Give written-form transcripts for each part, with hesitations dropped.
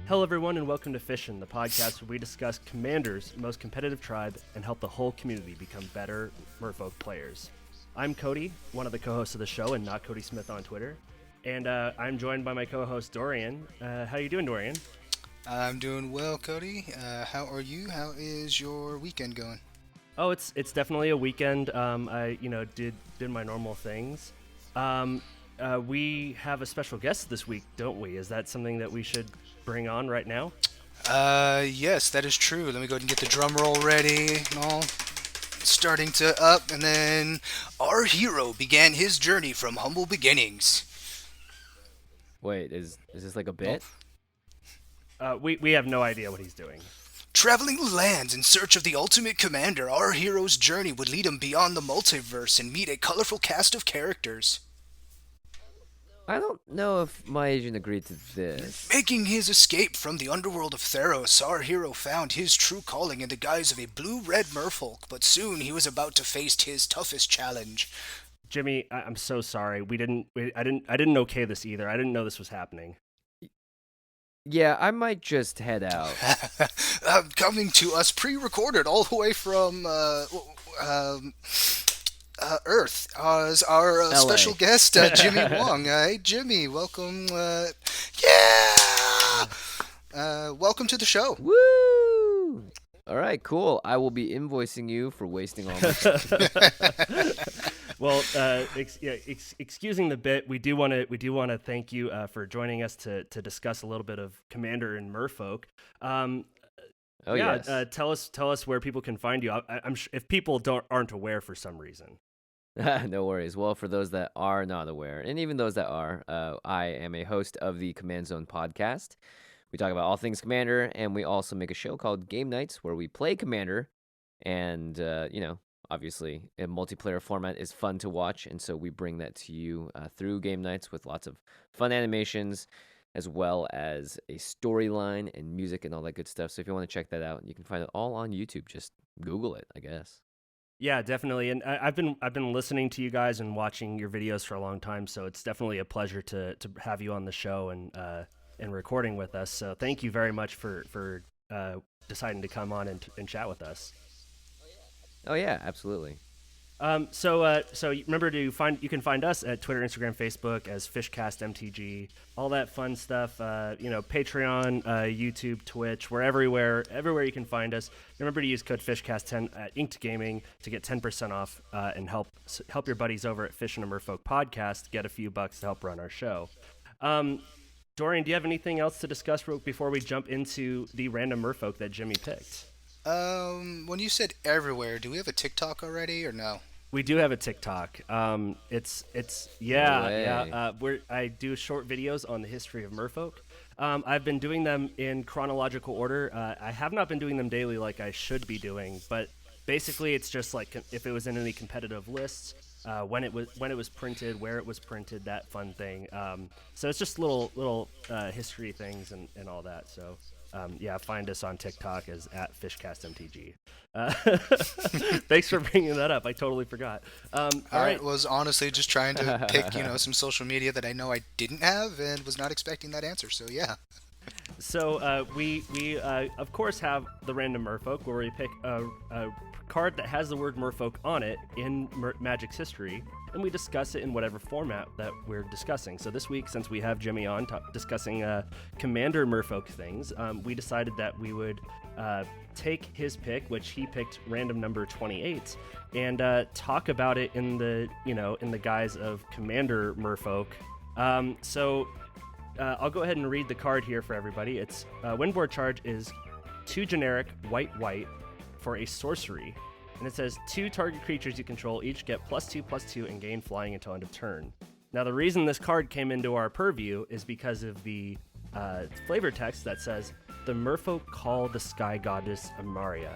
Hello, everyone, and welcome to Fishin, the podcast where we discuss Commander's most competitive tribe and help the whole community become better Merfolk players. I'm Kody, one of the co-hosts of the show, and not Cody Smith on Twitter. And I'm joined by my co-host, Dorian. How you doing, Dorian? I'm doing well, Kody. How are you? How is your weekend going? Oh, it's definitely a weekend. I did my normal things. We have a special guest this week, don't we? Is that something that we should bring on right now? Yes, that is true. Let me go ahead and get the drum roll ready and all. Starting to up, and then our hero began his journey from humble beginnings. Wait, is this like a bit? We have no idea what he's doing. Traveling the lands in search of the ultimate commander, our hero's journey would lead him beyond the multiverse and meet a colorful cast of characters. I don't know if my agent agreed to this. Making his escape from the underworld of Theros, our hero found his true calling in the guise of a blue-red merfolk, but soon he was about to face his toughest challenge. Jimmy, I'm so sorry. I didn't okay this either. I didn't know this was happening. Yeah, I might just head out. Coming to us pre-recorded all the way from Earth as our special guest, Jimmy Wong. Hey, Jimmy, welcome. Welcome to the show. Woo! All right, cool. I will be invoicing you for wasting all my time. Well, excusing the bit, we do want to thank you for joining us to discuss a little bit of Commander and Merfolk. Yes. Tell us where people can find you. I'm sure if people aren't aware for some reason. No worries. Well, for those that are not aware, and even those that are, I am a host of the Command Zone podcast. We talk about all things Commander, and we also make a show called Game Nights where we play Commander, and obviously a multiplayer format is fun to watch, and so we bring that to you through Game Nights with lots of fun animations, as well as a storyline and music and all that good stuff. So if you want to check that out, you can find it all on YouTube. Just Google it, I guess. Yeah, definitely. And I've been listening to you guys and watching your videos for a long time, so it's definitely a pleasure to have you on the show and recording with us. So thank you very much for deciding to come on and chat with us. Oh yeah, absolutely. So remember you can find us at Twitter, Instagram, Facebook as fishcastmtg, all that fun stuff. Patreon, YouTube, Twitch, everywhere you can find us. Remember to use code fishcast10 at Inked Gaming to get 10% off and help your buddies over at Fishin and Merfolk Podcast get a few bucks to help run our show. Dorian, do you have anything else to discuss before we jump into the random Merfolk that Jimmy picked? When you said everywhere, do we have a TikTok already or no? We do have a TikTok. I do short videos on the history of Merfolk. I've been doing them in chronological order. I have not been doing them daily like I should be doing, but basically it's just like if it was in any competitive lists, when it was printed, where it was printed, that fun thing. So it's just little history things and all that. So. Find us on TikTok as at fishcastmtg. Thanks for bringing that up. I totally forgot. I was honestly just trying to pick, some social media that I know I didn't have and was not expecting that answer. So yeah. So we of course have the random Merfolk where we pick a card that has the word Merfolk on it in Magic's history, and we discuss it in whatever format that we're discussing. So this week, since we have Jimmy on discussing Commander Merfolk things, we decided that we would take his pick, which he picked random number 28, and talk about it in the guise of Commander Merfolk. I'll go ahead and read the card here for everybody. It's Windboard Charge is 2 generic white for a sorcery, and it says 2 target creatures you control each get +2/+2 and gain flying until end of turn. Now the reason this card came into our purview is because of the flavor text that says the Merfolk call the sky goddess Amaria,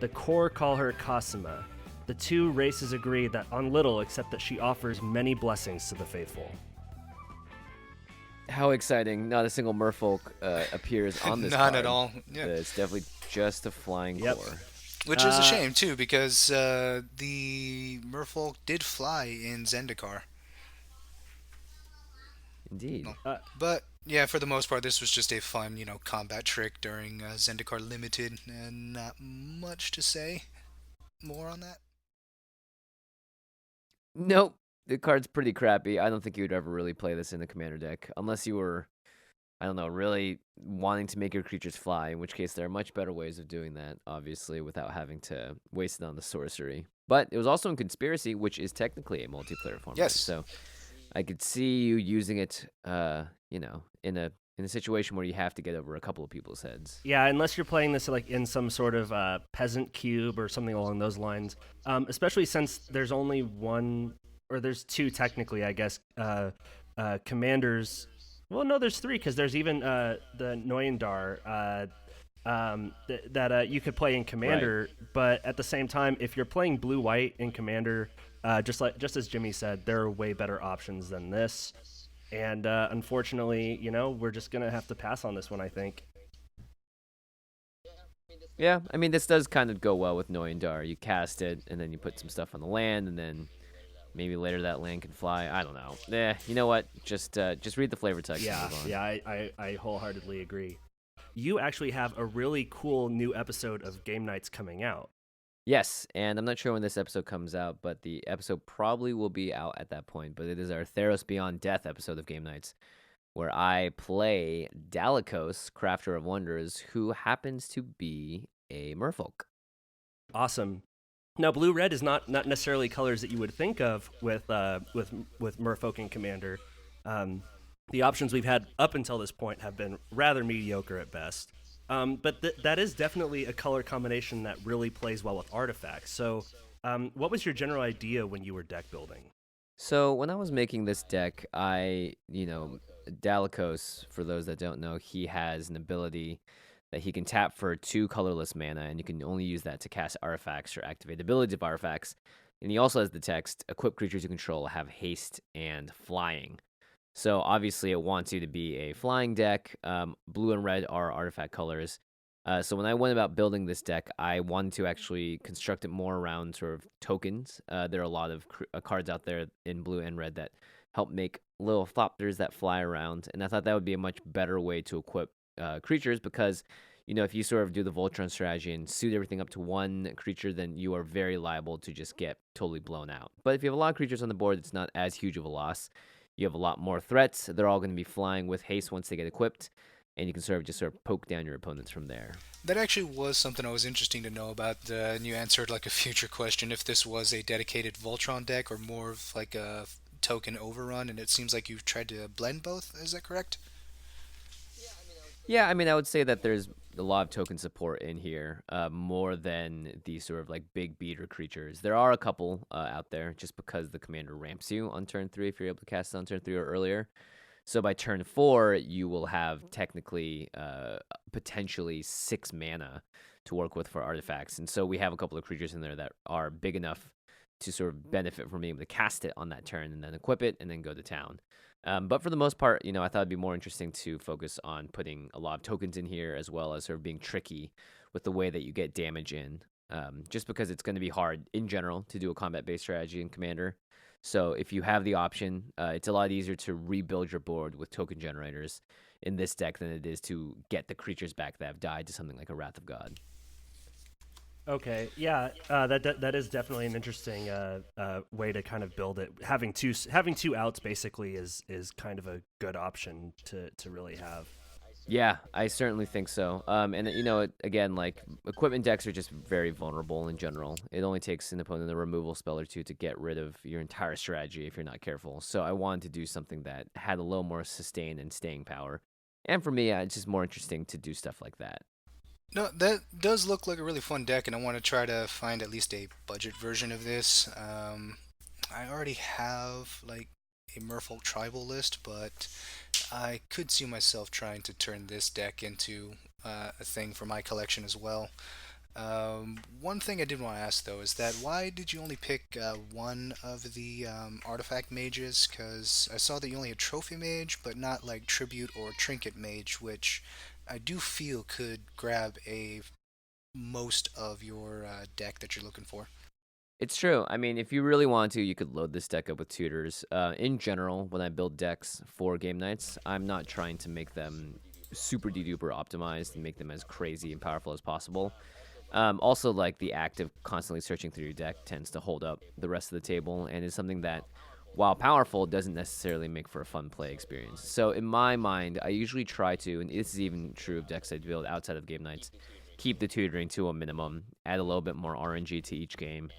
the core call her Cosima. The 2 races agree that on little except that she offers many blessings to the faithful. How exciting. Not a single Merfolk appears on this None card. at all. Yeah. It's definitely just a flying core. Which is a shame, too, because the Merfolk did fly in Zendikar. Indeed. No. But yeah, for the most part, this was just a fun, combat trick during Zendikar Limited, and not much to say more on that. Nope. The card's pretty crappy. I don't think you would ever really play this in the commander deck unless you were, I don't know, really wanting to make your creatures fly, in which case there are much better ways of doing that, obviously, without having to waste it on the sorcery. But it was also in Conspiracy, which is technically a multiplayer format. Yes. So I could see you using it, in a situation where you have to get over a couple of people's heads. Yeah, unless you're playing this like in some sort of peasant cube or something along those lines. Especially since there's only one, or there's two technically, I guess. Commanders. Well, no, there's three because there's even the Noyandar that you could play in Commander. Right. But at the same time, if you're playing blue-white in Commander, just as Jimmy said, there are way better options than this. And unfortunately, we're just going to have to pass on this one, I think. Yeah, I mean, this does kind of go well with Noyandar. You cast it, and then you put some stuff on the land, and then maybe later that land can fly. I don't know. You know what? Just read the flavor text. Yeah, and move on. yeah, I wholeheartedly agree. You actually have a really cool new episode of Game Nights coming out. Yes, and I'm not sure when this episode comes out, but the episode probably will be out at that point. But it is our Theros Beyond Death episode of Game Nights, where I play Dalakos, Crafter of Wonders, who happens to be a merfolk. Awesome. Now, blue-red is not necessarily colors that you would think of with Merfolk and Commander. The options we've had up until this point have been rather mediocre at best. But that is definitely a color combination that really plays well with artifacts. So what was your general idea when you were deck building? So when I was making this deck, Dalakos, for those that don't know, he has an ability that he can tap for 2 colorless mana, and you can only use that to cast artifacts or activate abilities of artifacts. And he also has the text, equip creatures you control have haste and flying. So obviously it wants you to be a flying deck. Blue and red are artifact colors. So when I went about building this deck, I wanted to actually construct it more around sort of tokens. There are a lot of cards out there in blue and red that help make little thopters that fly around. And I thought that would be a much better way to equip creatures because, if you sort of do the Voltron strategy and suit everything up to one creature, then you are very liable to just get totally blown out. But if you have a lot of creatures on the board, it's not as huge of a loss. You have a lot more threats. They're all going to be flying with haste once they get equipped, and you can sort of poke down your opponents from there. That actually was something I was interesting to know about, and you answered like a future question if this was a dedicated Voltron deck or more of like a token overrun, and it seems like you've tried to blend both. Is that correct? Yeah, I mean, I would say that there's a lot of token support in here, more than the sort of like big beater creatures. There are a couple out there just because the commander ramps you on turn 3 if you're able to cast it on turn 3 or earlier. So by turn 4, you will have technically potentially 6 mana to work with for artifacts. And so we have a couple of creatures in there that are big enough to sort of benefit from being able to cast it on that turn and then equip it and then go to town. But for the most part, I thought it'd be more interesting to focus on putting a lot of tokens in here as well as sort of being tricky with the way that you get damage in. Just because it's going to be hard in general to do a combat-based strategy in Commander. So if you have the option, it's a lot easier to rebuild your board with token generators in this deck than it is to get the creatures back that have died to something like a Wrath of God. Okay, yeah, that is definitely an interesting way to kind of build it. Having two outs basically is kind of a good option to really have. Yeah, I certainly think so. And again, like equipment decks are just very vulnerable in general. It only takes an opponent a removal spell or two to get rid of your entire strategy if you're not careful. So I wanted to do something that had a little more sustain and staying power. And for me, it's just more interesting to do stuff like that. No, that does look like a really fun deck, and I want to try to find at least a budget version of this. I already have like a Merfolk tribal list, but I could see myself trying to turn this deck into a thing for my collection as well. One thing I did want to ask though is that why did you only pick one of the artifact mages? Because I saw that you only had trophy mage, but not like tribute or trinket mage, which I do feel could grab most of your deck that you're looking for. It's true. I mean, if you really want to, you could load this deck up with tutors. In general, when I build decks for game nights, I'm not trying to make them super de-duper optimized and make them as crazy and powerful as possible. Also, like the act of constantly searching through your deck tends to hold up the rest of the table and is something that, while powerful, doesn't necessarily make for a fun play experience. So in my mind, I usually try to, and this is even true of decks I build outside of game nights, keep the tutoring to a minimum, add a little bit more RNG to each game,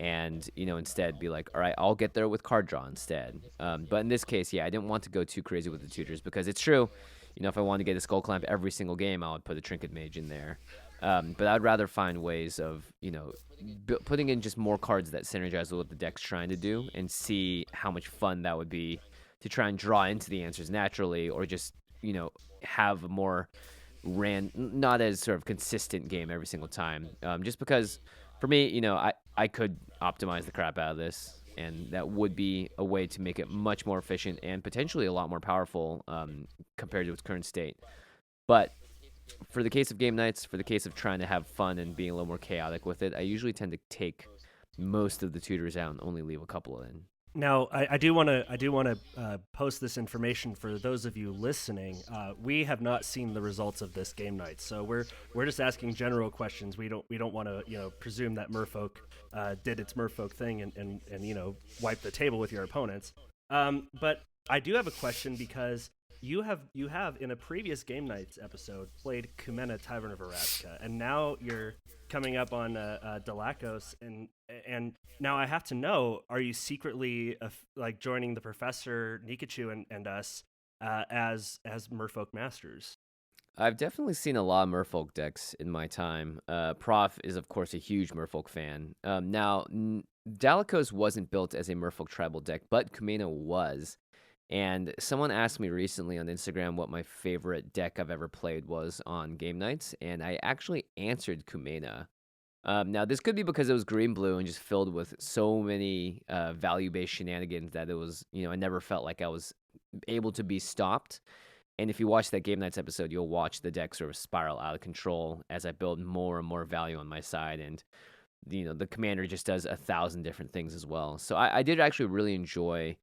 and instead be like, all right, I'll get there with card draw instead. But in this case, yeah, I didn't want to go too crazy with the tutors because it's true, if I wanted to get a skull clamp every single game, I would put a trinket mage in there. But I'd rather find ways of putting in just more cards that synergize with what the deck's trying to do, and see how much fun that would be to try and draw into the answers naturally, or just have a more not as sort of consistent game every single time. Just because for me, I could optimize the crap out of this, and that would be a way to make it much more efficient and potentially a lot more powerful compared to its current state. But for the case of game nights, for the case of trying to have fun and being a little more chaotic with it, I usually tend to take most of the tutors out and only leave a couple in. Now, I do want to post this information for those of you listening. We have not seen the results of this game night, so we're just asking general questions. We don't want to presume that Merfolk did its Merfolk thing and wipe the table with your opponents. But I do have a question, because you have in a previous game nights episode played Kumena Tavern of Araska, and now you're coming up on Dalakos, and now I have to know: are you secretly like joining the Professor, Nikachu, and us as Merfolk Masters? I've definitely seen a lot of Merfolk decks in my time. Prof is, of course, a huge Merfolk fan. Now, Dalakos wasn't built as a Merfolk tribal deck, but Kumena was. And someone asked me recently on Instagram what my favorite deck I've ever played was on game nights, and I actually answered Kumena. Now, this could be because it was green-blue and just filled with so many value-based shenanigans that it was, I never felt like I was able to be stopped. And if you watch that game nights episode, you'll watch the deck sort of spiral out of control as I build more and more value on my side, and the commander just does 1,000 different things as well. So I did actually really enjoy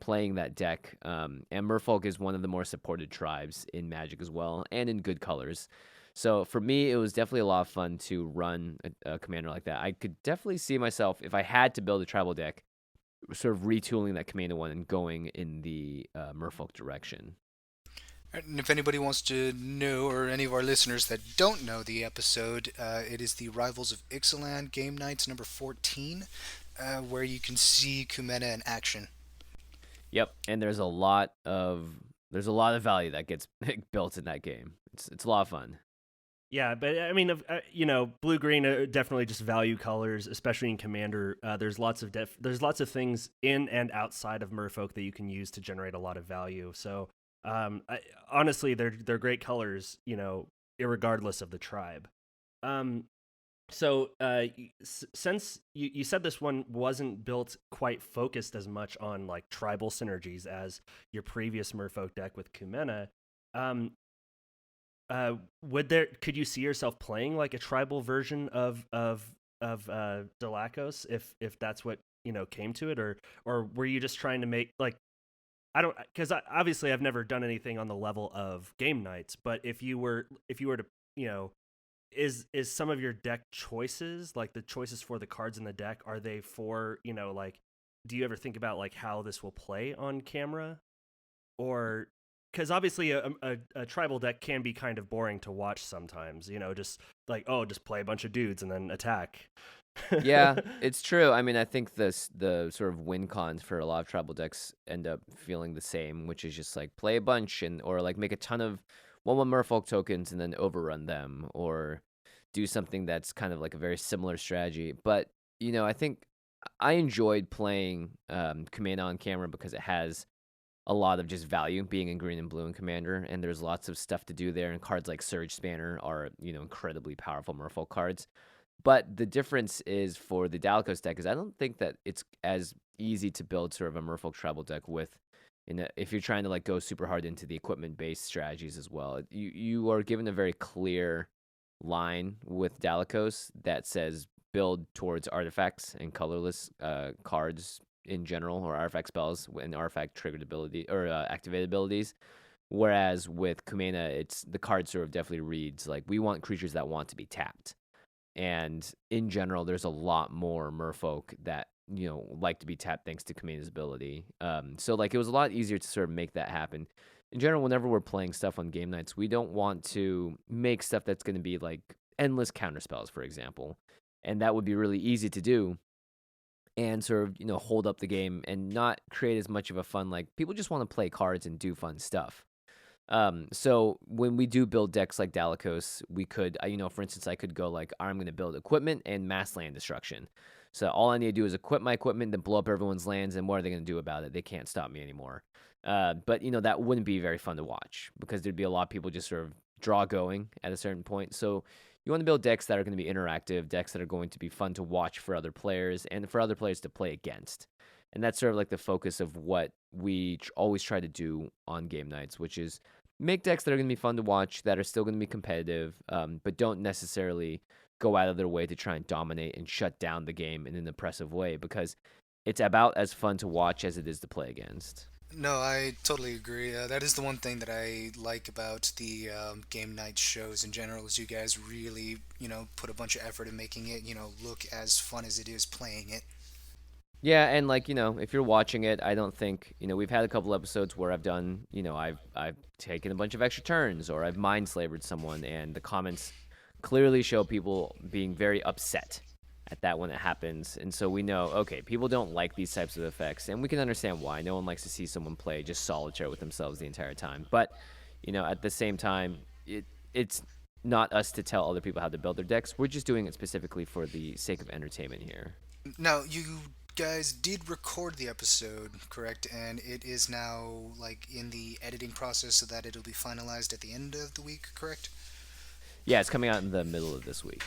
playing that deck, and Merfolk is one of the more supported tribes in Magic as well, and in good colors. So for me, it was definitely a lot of fun to run a commander like that. I could definitely see myself, if I had to build a tribal deck, sort of retooling that commander one and going in the Merfolk direction. And if anybody wants to know, or any of our listeners that don't know the episode, it is the Rivals of Ixalan Game Nights number 14, where you can see Kumena in action. Yep, and there's a lot of value that gets built in that game. It's a lot of fun. Yeah, but I mean, blue green are definitely just value colors, especially in Commander. There's lots of things in and outside of Merfolk that you can use to generate a lot of value. So honestly, they're great colors, irregardless of the tribe. So since you said this one wasn't built quite focused as much on like tribal synergies as your previous Merfolk deck with Kumena, could you see yourself playing like a tribal version of Dalakos if that's what came to it, or were you just trying to make like, I don't, because obviously I've never done anything on the level of game nights, but if you were to is some of your deck choices, like the choices for the cards in the deck, are they for like, do you ever think about like how this will play on camera? Or because obviously a tribal deck can be kind of boring to watch sometimes, just like, oh, just play a bunch of dudes and then attack. Yeah, it's true. I mean, I think the sort of win cons for a lot of tribal decks end up feeling the same, which is just like play a bunch or like make a ton of 1/1 Merfolk tokens and then overrun them, or do something that's kind of like a very similar strategy. But I think I enjoyed playing Commander on camera because it has a lot of just value being in green and blue in Commander, and there's lots of stuff to do there. And cards like Surge Spanner are incredibly powerful Merfolk cards. But the difference is for the Dalakos deck is I don't think that it's as easy to build sort of a Merfolk tribal deck with, if you're trying to like go super hard into the equipment-based strategies as well. You are given a very clear line with Dalakos that says build towards artifacts and colorless cards in general, or artifact spells and artifact triggered ability or activated abilities. Whereas with Kumena, it's the card sort of definitely reads like we want creatures that want to be tapped. And in general, there's a lot more merfolk that like to be tapped thanks to Kumena's ability. So like it was a lot easier to sort of make that happen. In general, whenever we're playing stuff on game nights, we don't want to make stuff that's going to be like endless counterspells, for example, and that would be really easy to do and sort of hold up the game and not create as much of a fun. Like people just want to play cards and do fun stuff. So when we do build decks like Dalakos, we could, for instance, I could go like, I'm going to build equipment and mass land destruction. So all I need to do is equip my equipment, then blow up everyone's lands, and what are they going to do about it? They can't stop me anymore. But that wouldn't be very fun to watch because there'd be a lot of people just sort of draw going at a certain point. So you want to build decks that are going to be interactive, decks that are going to be fun to watch for other players and for other players to play against. And that's sort of like the focus of what we always try to do on game nights, which is make decks that are going to be fun to watch, that are still going to be competitive, but don't necessarily go out of their way to try and dominate and shut down the game in an oppressive way, because it's about as fun to watch as it is to play against. No, I totally agree. That is the one thing that I like about the game night shows in general is you guys really, put a bunch of effort in making it, look as fun as it is playing it. Yeah, and like if you're watching it, I don't think we've had a couple episodes where I've done I've taken a bunch of extra turns or I've mind slavered someone, and the comments clearly show people being very upset at that when it happens, and so we know okay, people don't like these types of effects, and we can understand why. No one likes to see someone play just solitaire with themselves the entire time, but at the same time, it's not us to tell other people how to build their decks. We're just doing it specifically for the sake of entertainment here. Now, you guys did record the episode, correct? And it is now like in the editing process so that it'll be finalized at the end of the week, correct? Yeah, it's coming out in the middle of this week.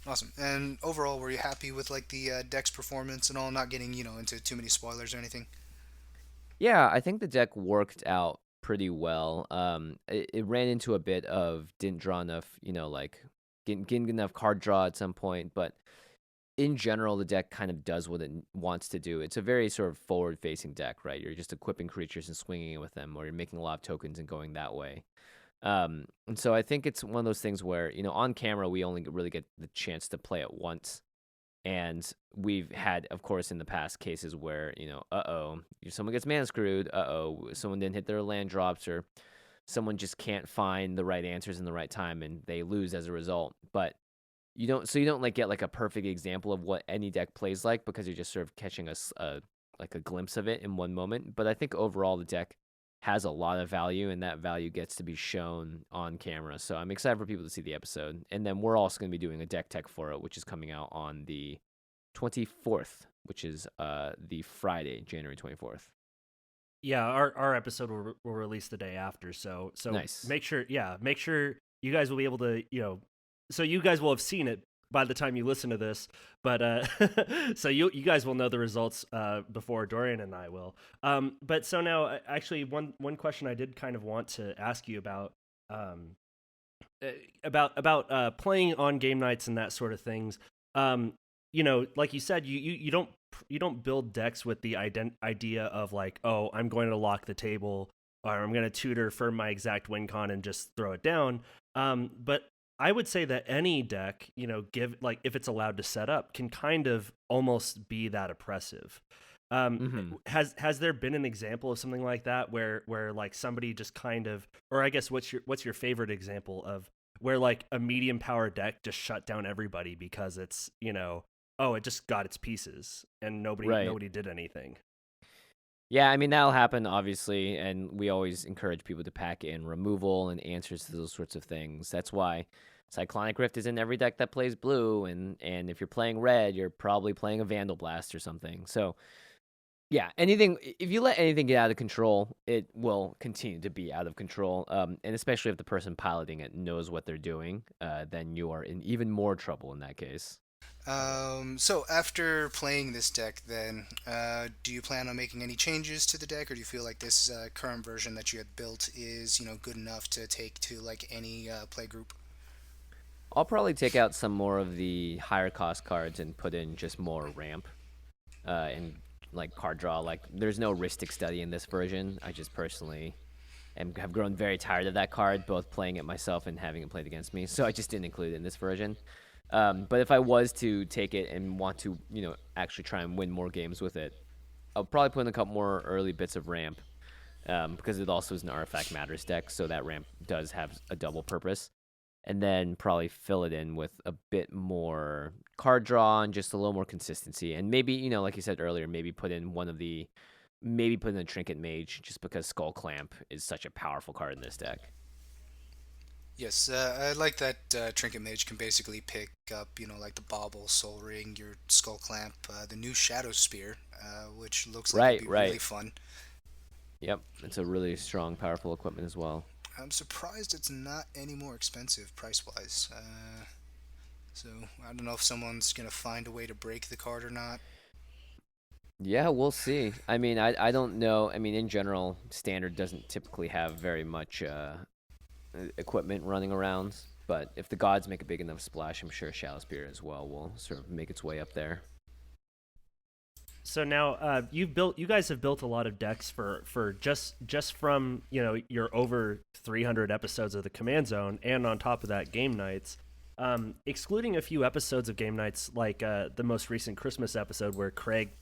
Awesome. And overall, were you happy with like the deck's performance and all? Not getting into too many spoilers or anything. Yeah, I think the deck worked out pretty well. It ran into a bit of didn't draw enough, like getting enough card draw at some point, but in general, the deck kind of does what it wants to do. It's a very sort of forward-facing deck, right? You're just equipping creatures and swinging it with them, or you're making a lot of tokens and going that way. And so I think it's one of those things where, on camera, we only really get the chance to play it once. And we've had, of course, in the past cases where, someone gets mana screwed, someone didn't hit their land drops, or someone just can't find the right answers in the right time and they lose as a result. But you don't like get like a perfect example of what any deck plays like because you're just sort of catching a glimpse of it in one moment. But I think overall the deck has a lot of value, and that value gets to be shown on camera. So I'm excited for people to see the episode. And then we're also going to be doing a deck tech for it, which is coming out on the 24th, which is the Friday, January 24th. Yeah, our episode will release the day after. So nice. Make sure you guys will be able to so you guys will have seen it by the time you listen to this, but so you guys will know the results before Dorian and I will. But so now, actually, one question I did kind of want to ask you about playing on game nights and that sort of things. Like you said, you don't build decks with the idea of like, oh, I'm going to lock the table or I'm going to tutor for my exact win con and just throw it down. But I would say that any deck, if it's allowed to set up, can kind of almost be that oppressive. Has there been an example of something like that where like somebody just kind of, or I guess what's your favorite example of where like a medium power deck just shut down everybody because it's it just got its pieces and nobody did anything? Yeah, I mean, that'll happen, obviously, and we always encourage people to pack in removal and answers to those sorts of things. That's why Cyclonic Rift is in every deck that plays blue, and if you're playing red, you're probably playing a Vandal Blast or something. So, yeah, if you let anything get out of control, it will continue to be out of control, and especially if the person piloting it knows what they're doing, then you are in even more trouble in that case. So after playing this deck, then, do you plan on making any changes to the deck, or do you feel like this current version that you had built is, good enough to take to like any play group? I'll probably take out some more of the higher cost cards and put in just more ramp, and like card draw. Like there's no Ristic Study in this version. I just personally have grown very tired of that card, both playing it myself and having it played against me. So I just didn't include it in this version. But if I was to take it and want to, actually try and win more games with it, I'll probably put in a couple more early bits of ramp, because it also is an Artifact Matters deck, so that ramp does have a double purpose. And then probably fill it in with a bit more card draw and just a little more consistency. And maybe, like you said earlier, maybe put in a Trinket Mage, just because Skull Clamp is such a powerful card in this deck. Yes, I like that Trinket Mage can basically pick up, like the Bauble, Soul Ring, your Skull Clamp, the new Shadow Spear, which looks like it'd be really fun. Yep, it's a really strong, powerful equipment as well. I'm surprised it's not any more expensive price-wise. So I don't know if someone's going to find a way to break the card or not. Yeah, we'll see. I mean, I don't know. I mean, in general, Standard doesn't typically have very much equipment running around. But if the gods make a big enough splash, I'm sure Shadow Spear as well will sort of make its way up there. So now you guys have built a lot of decks for just from your over 300 episodes of the Command Zone, and on top of that, game nights. Excluding a few episodes of game nights, like the most recent Christmas episode where Craig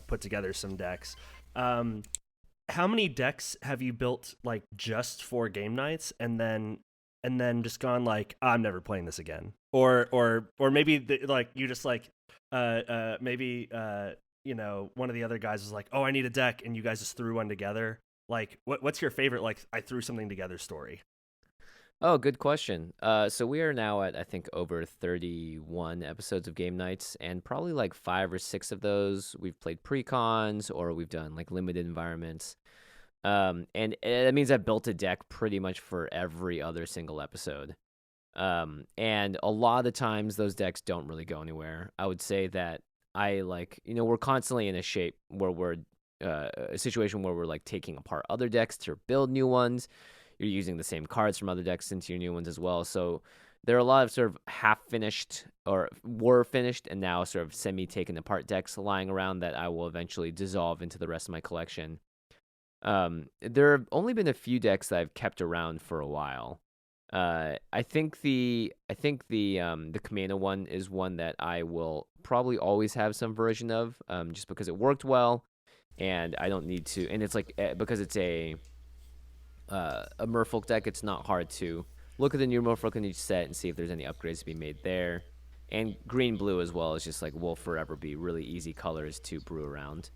put together some decks. How many decks have you built like just for game nights, and then just gone like, I'm never playing this again, or maybe like you just like maybe one of the other guys was like, oh, I need a deck, and you guys just threw one together. Like, what's your favorite, like, I threw something together story? Oh, good question. So we are now at, I think, over 31 episodes of game nights, and probably like 5 or 6 of those we've played pre-cons, or we've done like limited environments. And that means I've built a deck pretty much for every other single episode. And a lot of the times those decks don't really go anywhere. I would say that we're constantly in a shape where we're a situation where we're like taking apart other decks to build new ones. You're using the same cards from other decks into your new ones as well. So there are a lot of sort of half-finished or were finished and now sort of semi-taken apart decks lying around that I will eventually dissolve into the rest of my collection. There have only been a few decks that I've kept around for a while. I think the Kamena one is one that I will probably always have some version of, just because it worked well, and I don't need to. And it's like because it's a Merfolk deck, it's not hard to look at the new Merfolk in each set and see if there's any upgrades to be made there. And green blue as well is just like will forever be really easy colors to brew around.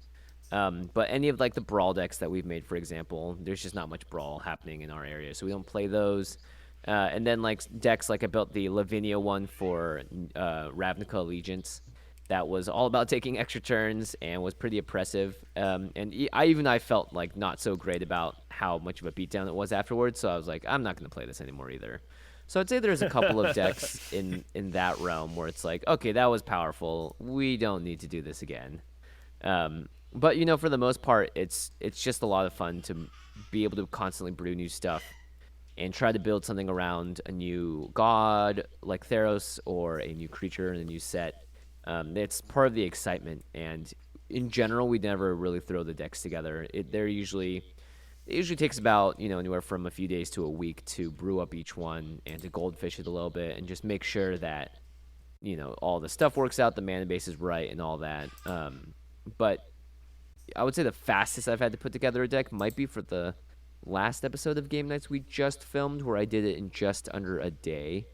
But any of like the brawl decks that we've made, for example, there's just not much brawl happening in our area, so we don't play those. And then like decks, like I built the Lavinia one for Ravnica Allegiance. That was all about taking extra turns and was pretty oppressive. And I felt like not so great about how much of a beatdown it was afterwards. So I was like, I'm not going to play this anymore either. So I'd say there's a couple of decks in that realm where it's like, okay, that was powerful. We don't need to do this again. But for the most part, it's just a lot of fun to be able to constantly brew new stuff and try to build something around a new god like Theros or a new creature in a new set. It's part of the excitement, and in general, we never really throw the decks together. It usually takes about anywhere from a few days to a week to brew up each one and to goldfish it a little bit and just make sure that all the stuff works out, the mana base is right, and all that. But I would say the fastest I've had to put together a deck might be for the last episode of Game Nights we just filmed, where I did it in just under a day.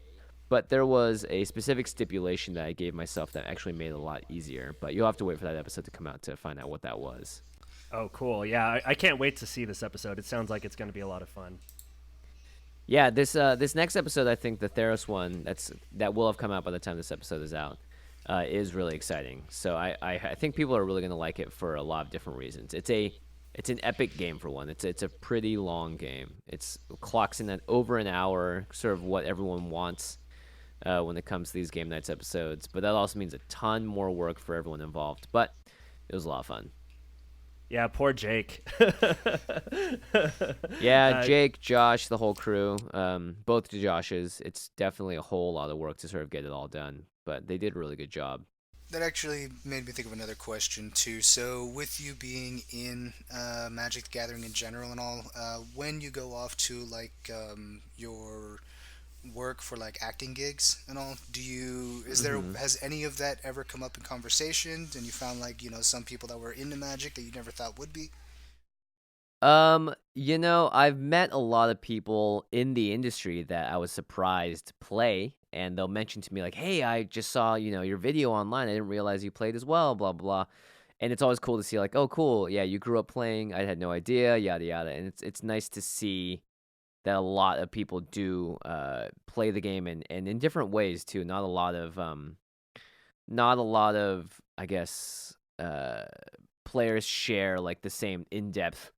But there was a specific stipulation that I gave myself that actually made it a lot easier. But you'll have to wait for that episode to come out to find out what that was. Oh, cool. Yeah, I can't wait to see this episode. It sounds like it's going to be a lot of fun. Yeah, this next episode, I think the Theros one that will have come out by the time this episode is out, is really exciting. So I think people are really going to like it for a lot of different reasons. It's an epic game for one. It's a pretty long game. It's clocks in at over an hour, sort of what everyone wants when it comes to these Game Nights episodes. But that also means a ton more work for everyone involved. But it was a lot of fun. Yeah, poor Jake. Yeah, Jake, Josh, the whole crew, both the Joshes. It's definitely a whole lot of work to sort of get it all done, but they did a really good job. That actually made me think of another question too. So, with you being in Magic the Gathering in general and all, when you go off to like your work for like acting gigs and all, do you is there Hmm. has any of that ever come up in conversation? And you found like some people that were into Magic that you never thought would be? I've met a lot of people in the industry that I was surprised play, and they'll mention to me like, "Hey, I just saw, your video online. I didn't realize you played as well, blah blah." And it's always cool to see like, "Oh, cool. Yeah, you grew up playing. I had no idea, yada yada." And it's nice to see that a lot of people do play the game and in different ways too. Not a lot of I guess players share like the same in-depth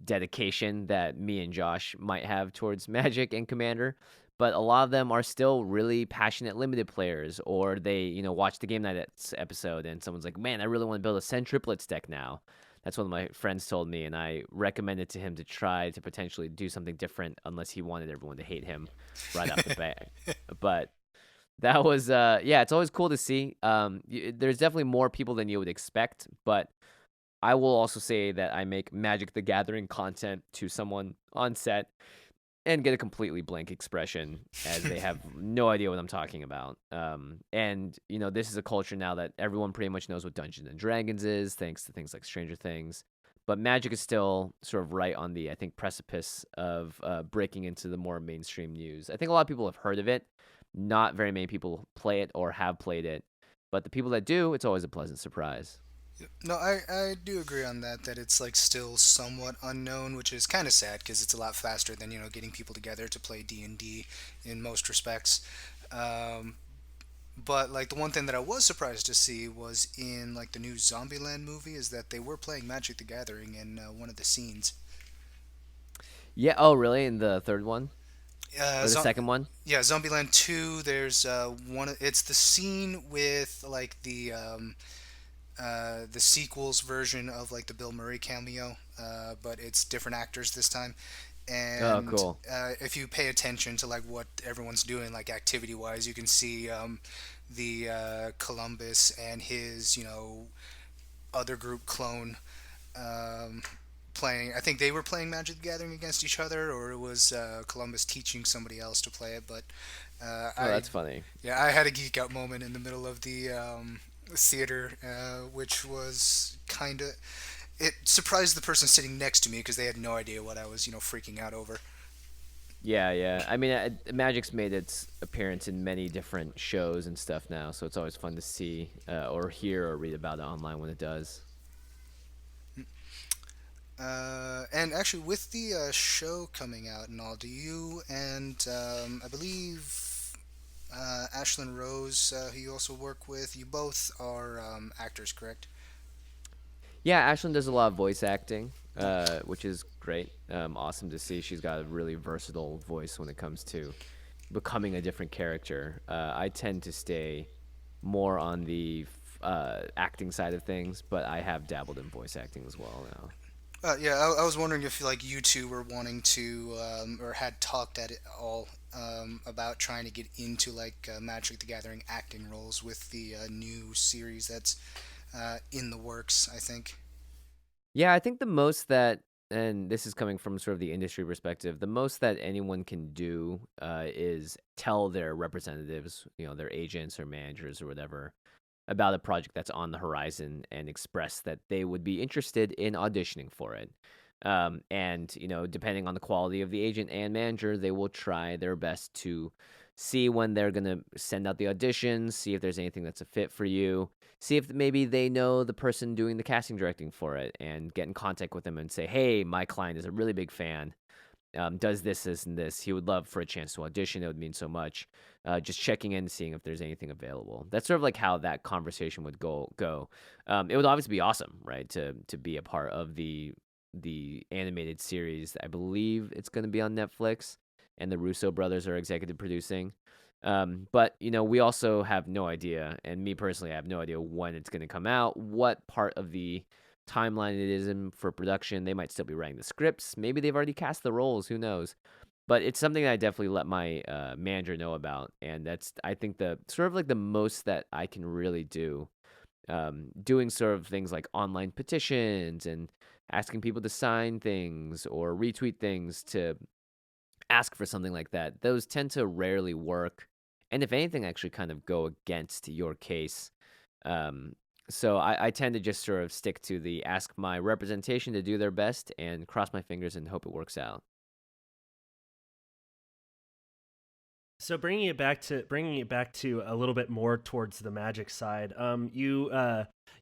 dedication that me and Josh might have towards Magic and Commander, but a lot of them are still really passionate limited players, or they, watch the Game Night episode and someone's like, "Man, I really want to build a Send Triplets deck now." That's what my friends told me, and I recommended to him to try to potentially do something different unless he wanted everyone to hate him right off the bat. But that was, yeah, it's always cool to see. There's definitely more people than you would expect, but I will also say that I make Magic the Gathering content to someone on set and get a completely blank expression as they have no idea what I'm talking about. And this is a culture now that everyone pretty much knows what Dungeons and Dragons is, thanks to things like Stranger Things. But Magic is still sort of right on the, I think, precipice of breaking into the more mainstream news. I think a lot of people have heard of it. Not very many people play it or have played it. But the people that do, it's always a pleasant surprise. No, I do agree on that. That it's like still somewhat unknown, which is kind of sad because it's a lot faster than getting people together to play D&D in most respects. Um, but like the one thing that I was surprised to see was in like the new Zombieland movie is that they were playing Magic the Gathering in one of the scenes. Yeah. Oh, really? In the third one Uh, or the Zo- second one? yeah, Zombieland 2. There's one. It's the scene with like the sequels version of like the Bill Murray cameo, but it's different actors this time. Oh, And cool. if you pay attention to like what everyone's doing, like activity wise, you can see the Columbus and his other group clone um, playing. I think they were playing Magic the Gathering against each other, or it was Columbus teaching somebody else to play it. But Oh, I that's funny. yeah, I had a geek out moment in the middle of the theater, which was kind of it surprised the person sitting next to me because they had no idea what I was freaking out over. Yeah, yeah. I mean, Magic's made its appearance in many different shows and stuff now, so it's always fun to see or hear or read about it online when it does. And actually, with the show coming out and all, do you and I believe Ashlyn Rose, who you also work with, you both are actors, correct? Yeah, Ashlyn does a lot of voice acting, which is great. Awesome to see. She's got a really versatile voice when it comes to becoming a different character. I tend to stay more on the acting side of things, but I have dabbled in voice acting as well now. Yeah, I was wondering if like you two were wanting to or had talked at it all about trying to get into like Magic the Gathering acting roles with the new series that's in the works. I think. Yeah, I think the most that, and this is coming from sort of the industry perspective, the most that anyone can do is tell their representatives, their agents or managers or whatever, about a project that's on the horizon and express that they would be interested in auditioning for it. And, depending on the quality of the agent and manager, they will try their best to see when they're going to send out the auditions, see if there's anything that's a fit for you, see if maybe they know the person doing the casting directing for it, and get in contact with them and say, "Hey, my client is a really big fan. Does this, and this. He would love for a chance to audition. It would mean so much." Just checking in, seeing if there's anything available. That's sort of like how that conversation would go. It would obviously be awesome, right, to be a part of the animated series. I believe it's going to be on Netflix, and the Russo brothers are executive producing. But we also have no idea, and me personally, I have no idea when it's going to come out, what part of the timeline it is in for production. They might still be writing the scripts. Maybe they've already cast the roles. Who knows? But it's something that I definitely let my manager know about, and that's, I think, the sort of like the most that I can really do. Doing sort of things like online petitions and asking people to sign things or retweet things to ask for something like that. Those tend to rarely work, and if anything, actually kind of go against your case. So I tend to just sort of stick to the ask my representation to do their best and cross my fingers and hope it works out. So bringing it back to a little bit more towards the magic side, you've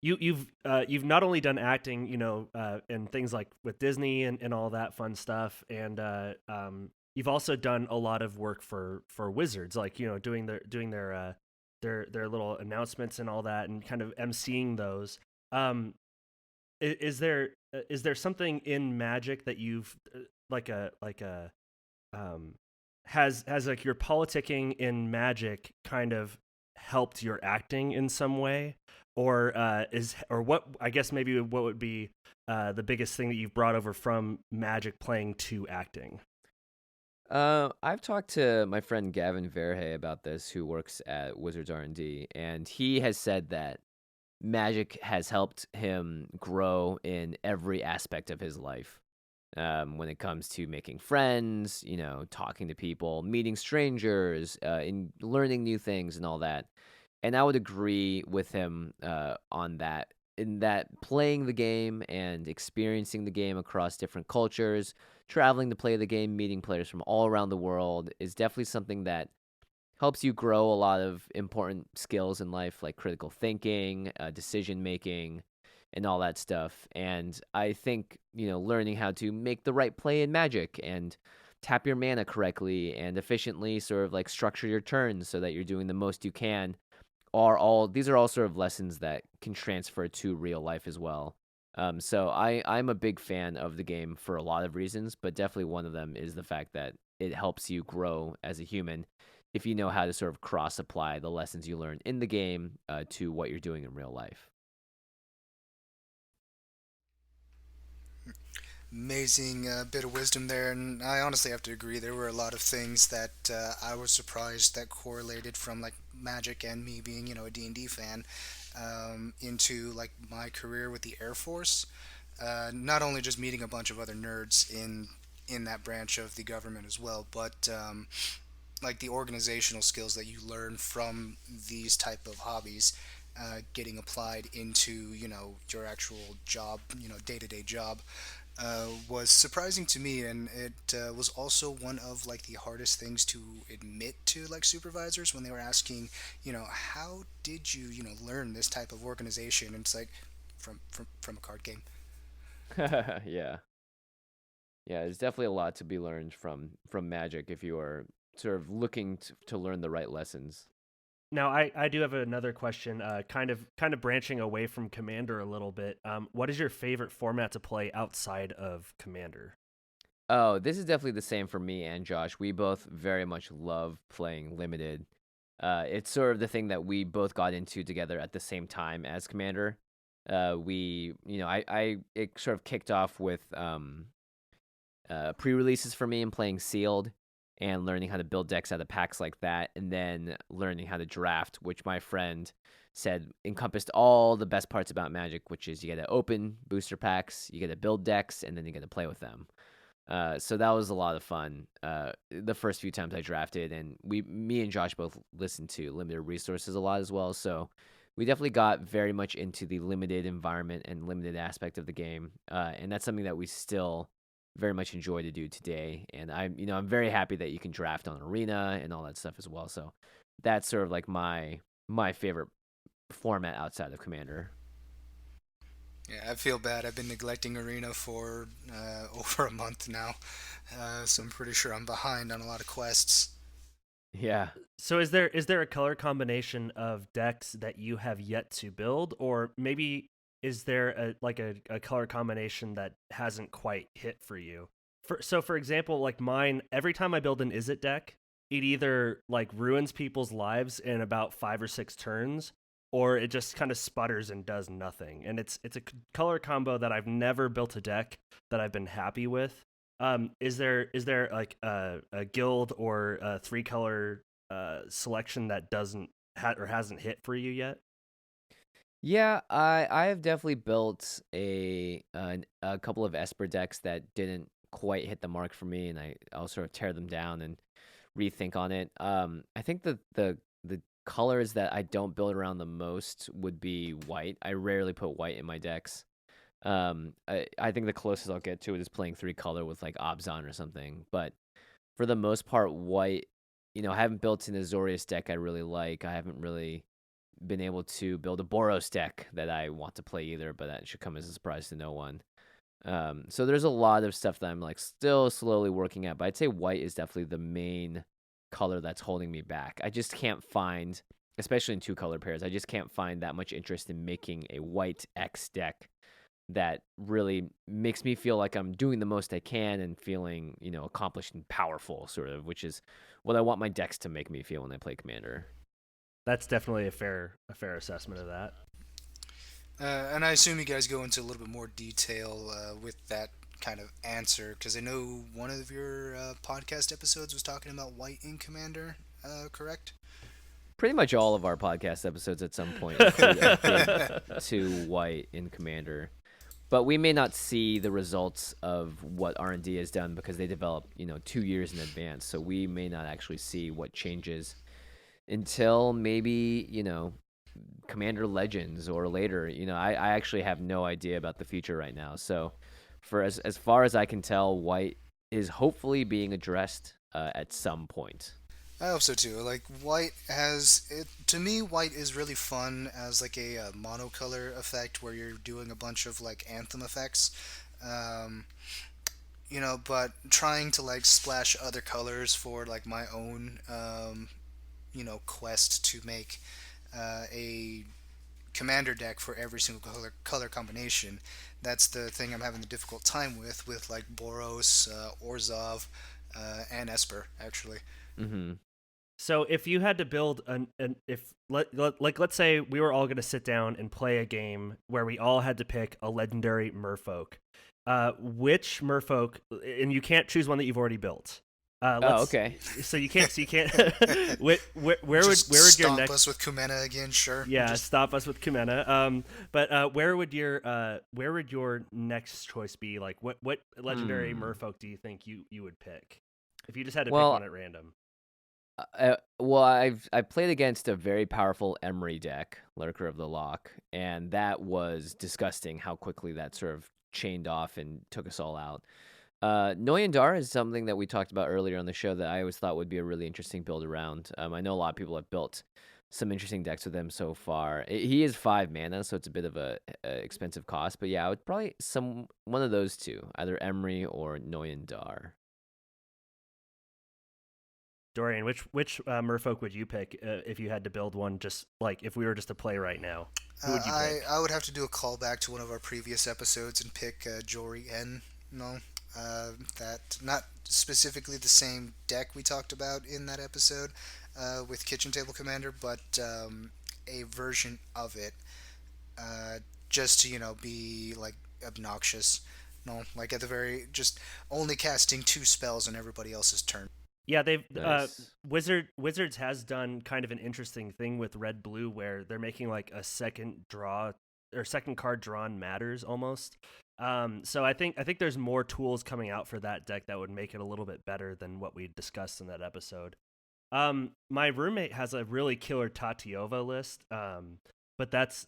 not only done acting, and things like with Disney and all that fun stuff, and you've also done a lot of work for Wizards, like doing their little announcements and all that, and kind of emceeing those. Is there something in Magic that you've has like your politicking in Magic kind of helped your acting in some way, or what, I guess maybe what would be the biggest thing that you've brought over from Magic playing to acting? I've talked to my friend Gavin Verhey about this, who works at Wizards R&D, and he has said that Magic has helped him grow in every aspect of his life. When it comes to making friends, talking to people, meeting strangers, and learning new things and all that. And I would agree with him on that, in that playing the game and experiencing the game across different cultures, traveling to play the game, meeting players from all around the world is definitely something that helps you grow a lot of important skills in life, like critical thinking, decision making, and all that stuff. And I think, learning how to make the right play in Magic and tap your mana correctly and efficiently sort of like structure your turns so that you're doing the most you can these are all sort of lessons that can transfer to real life as well. So I'm a big fan of the game for a lot of reasons, but definitely one of them is the fact that it helps you grow as a human if you know how to sort of cross apply the lessons you learn in the game to what you're doing in real life. Amazing bit of wisdom there, and I honestly have to agree. There were a lot of things that I was surprised that correlated from like Magic and me being, a D&D fan, into like my career with the Air Force. Not only just meeting a bunch of other nerds in that branch of the government as well, but like the organizational skills that you learn from these type of hobbies. Getting applied into your actual job, day-to-day job, was surprising to me, and it was also one of like the hardest things to admit to like supervisors when they were asking, how did you learn this type of organization? And it's like from a card game. Yeah. There's definitely a lot to be learned from Magic if you are sort of looking to learn the right lessons. Now, I do have another question, kind of branching away from Commander a little bit. What is your favorite format to play outside of Commander? Oh, this is definitely the same for me and Josh. We both very much love playing Limited. It's sort of the thing that we both got into together at the same time as Commander. It sort of kicked off with pre-releases for me and playing Sealed, and learning how to build decks out of packs like that, and then learning how to draft, which my friend said encompassed all the best parts about Magic, which is you get to open booster packs, you get to build decks, and then you get to play with them. So that was a lot of fun. The first few times I drafted, and me and Josh both listened to Limited Resources a lot as well, so we definitely got very much into the limited environment and limited aspect of the game, and that's something that we still very much enjoy to do today. And I'm very happy that you can draft on Arena and all that stuff as well. So that's sort of like my favorite format outside of Commander. Yeah, I feel bad. I've been neglecting Arena for over a month now, so I'm pretty sure I'm behind on a lot of quests. Yeah. So is there a color combination of decks that you have yet to build, or maybe is there a color combination that hasn't quite hit for you? For example, like mine, every time I build an Izzet deck, it either like ruins people's lives in about 5 or 6 turns, or it just kind of sputters and does nothing. And it's a color combo that I've never built a deck that I've been happy with. Is there like a guild or a 3-color selection that hasn't hit for you yet? Yeah, I have definitely built a couple of Esper decks that didn't quite hit the mark for me, and I'll sort of tear them down and rethink on it. I think the colors that I don't build around the most would be white. I rarely put white in my decks. I think the closest I'll get to it is playing 3-color with like Obzon or something. But for the most part, white. I haven't built an Azorius deck I really like. I haven't really been able to build a Boros deck that I want to play either, but that should come as a surprise to no one. So there's a lot of stuff that I'm like still slowly working at, but I'd say white is definitely the main color that's holding me back. I just can't find, especially in 2-color pairs, I just can't find that much interest in making a white X deck that really makes me feel like I'm doing the most I can and feeling, accomplished and powerful, sort of, which is what I want my decks to make me feel when I play Commander. That's definitely a fair assessment of that. And I assume you guys go into a little bit more detail with that kind of answer, because I know one of your podcast episodes was talking about white in Commander, correct? Pretty much all of our podcast episodes at some point include a bit to white in Commander. But we may not see the results of what R&D has done because they develop, 2 years in advance. So we may not actually see what changes until maybe, Commander Legends or later. I actually have no idea about the future right now. So for as far as I can tell, white is hopefully being addressed at some point. I hope so too. Like white to me, white is really fun as like a monocolor effect where you're doing a bunch of like anthem effects. But trying to like splash other colors for like my own quest to make a commander deck for every single color combination. That's the thing I'm having the difficult time with like Boros, Orzhov, and Esper actually. Mm-hmm. So if you had to build let's say we were all going to sit down and play a game where we all had to pick a legendary Merfolk, which Merfolk, and you can't choose one that you've already built. Okay. So you can't. where would your next? Stop us with Kumena again, sure. Yeah, stop us with Kumena. But where would your next choice be? Like, what legendary Merfolk do you think you would pick if you just had to pick one at random? I've played against a very powerful Emery deck, Lurker of the Loch, and that was disgusting how quickly that sort of chained off and took us all out. Noyandar is something that we talked about earlier on the show that I always thought would be a really interesting build around. I know a lot of people have built some interesting decks with him so far. He is 5 mana, so it's a bit of a expensive cost, but yeah, I would probably one of those two, either Emery or Noyandar. Dorian, which Merfolk would you pick if you had to build one? Just like if we were just to play right now, who would you pick? I would have to do a callback to one of our previous episodes and pick Jory N. That not specifically the same deck we talked about in that episode with Kitchen Table Commander, but a version of it, just to be like obnoxious. Like at the very just only casting 2 spells on everybody else's turn. Yeah, they've Nice. Wizards has done kind of an interesting thing with red blue where they're making like a second card drawn matters almost. So I think there's more tools coming out for that deck that would make it a little bit better than what we discussed in that episode. My roommate has a really killer Tatiova list, but that's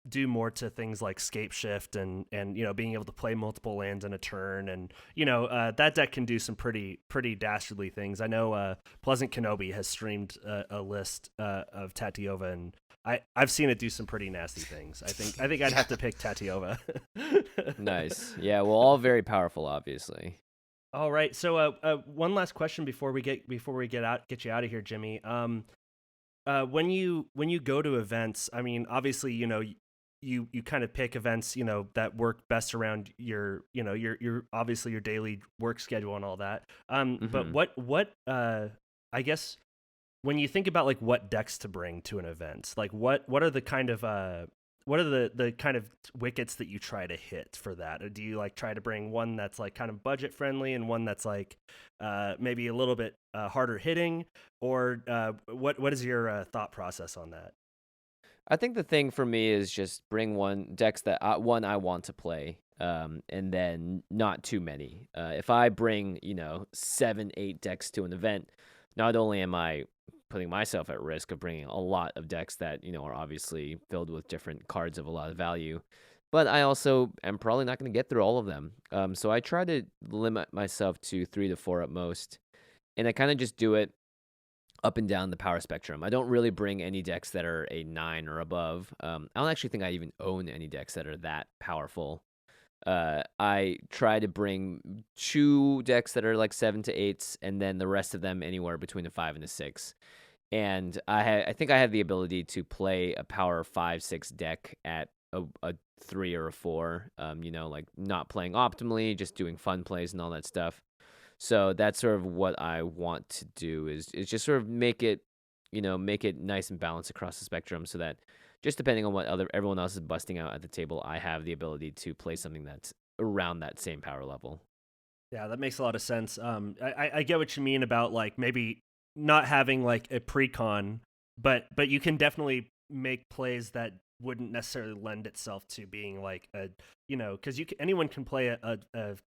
due more to things like scape shift and being able to play multiple lands in a turn, and that deck can do some pretty dastardly things. I know Pleasant Kenobi has streamed a list of Tatiova, and I've seen it do some pretty nasty things. I think I'd have to pick Tatiova. Nice. Yeah, well, all very powerful, obviously. All right. So one last question before we get you out of here, Jimmy. When you go to events, I mean, obviously, you kind of pick events, that work best around your obviously your daily work schedule and all that. But what I guess when you think about like what decks to bring to an event, like what are the kind of the kind of wickets that you try to hit for that? Or do you like try to bring one that's like kind of budget friendly and one that's like maybe a little bit harder hitting, or what is your thought process on that? I think the thing for me is just bring decks that I want to play, and then not too many. If I bring 7-8 decks to an event, not only am I putting myself at risk of bringing a lot of decks that are obviously filled with different cards of a lot of value, but I also am probably not going to get through all of them. So I try to limit myself to 3 to 4 at most, and I kind of just do it up and down the power spectrum. I don't really bring any decks that are a 9 or above. I don't actually think I even own any decks that are that powerful. I try to bring 2 decks that are like 7 to 8s, and then the rest of them anywhere between a 5 and a 6. And I think I have the ability to play a power 5-6 deck at a 3 or a 4. Like not playing optimally, just doing fun plays and all that stuff. So that's sort of what I want to do is just sort of make it nice and balanced across the spectrum, so that just depending on what everyone else is busting out at the table, I have the ability to play something that's around that same power level. Yeah, that makes a lot of sense. I get what you mean about like maybe not having like a pre-con, but you can definitely make plays that wouldn't necessarily lend itself to being like because anyone can play a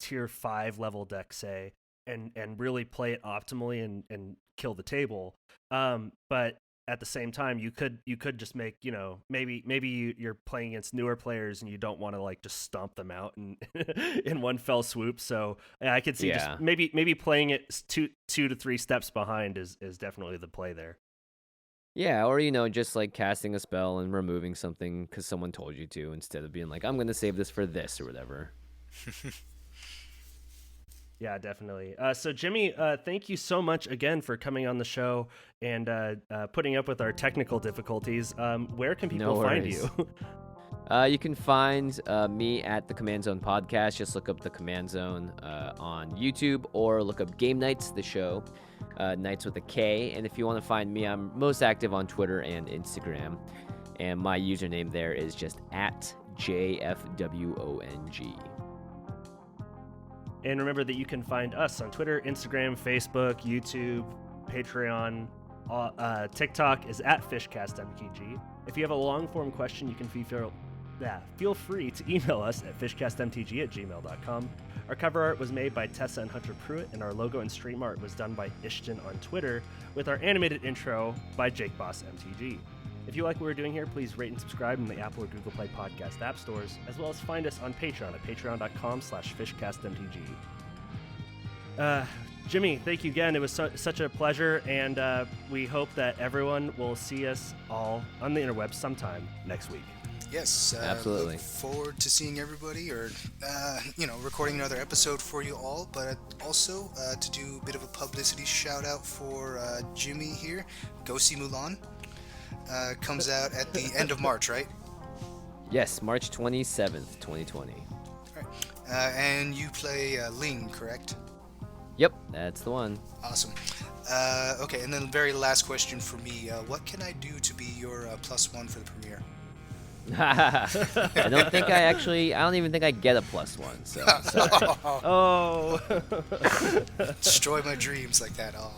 tier 5 level deck, say, and really play it optimally and kill the table. But at the same time, you could just make maybe you're playing against newer players and you don't want to like just stomp them out in one fell swoop. So I could see just maybe playing it 2 to 3 steps behind is definitely the play there. Yeah, or just like casting a spell and removing something because someone told you to, instead of being like, I'm gonna save this for this or whatever. Yeah, definitely. So Jimmy, thank you so much again for coming on the show and putting up with our technical difficulties. Where can people find you? You can find me at the Command Zone Podcast. Just look up the Command Zone on YouTube, or look up Game Nights, the show, Nights with a K. And if you want to find me, I'm most active on Twitter and Instagram. And my username there is just at JFWONG. And remember that you can find us on Twitter, Instagram, Facebook, YouTube, Patreon. TikTok is at fishcastmtg. If you have a long-form question, you can feel free to email us at fishcastmtg@gmail.com. Our cover art was made by Tessa and Hunter Pruitt, and our logo and stream art was done by Ishton on Twitter, with our animated intro by JakeBossMTG. If you like what we're doing here, please rate and subscribe in the Apple or Google Play podcast app stores, as well as find us on Patreon at patreon.com/fishcastmtg. Jimmy, thank you again. It was such a pleasure, and we hope that everyone will see us all on the interwebs sometime next week. Yes, absolutely. Look forward to seeing everybody, or recording another episode for you all. But also to do a bit of a publicity shout out for Jimmy here. Go see Mulan. Comes out at the end of March, right? Yes, March 27th, 2020. All right. And you play Ling, correct? Yep, that's the one. Awesome. Okay, and then the very last question for me. What can I do to be your +1 for the premiere? I don't even think I get a +1, so sorry. Oh. Destroy my dreams like that. Oh.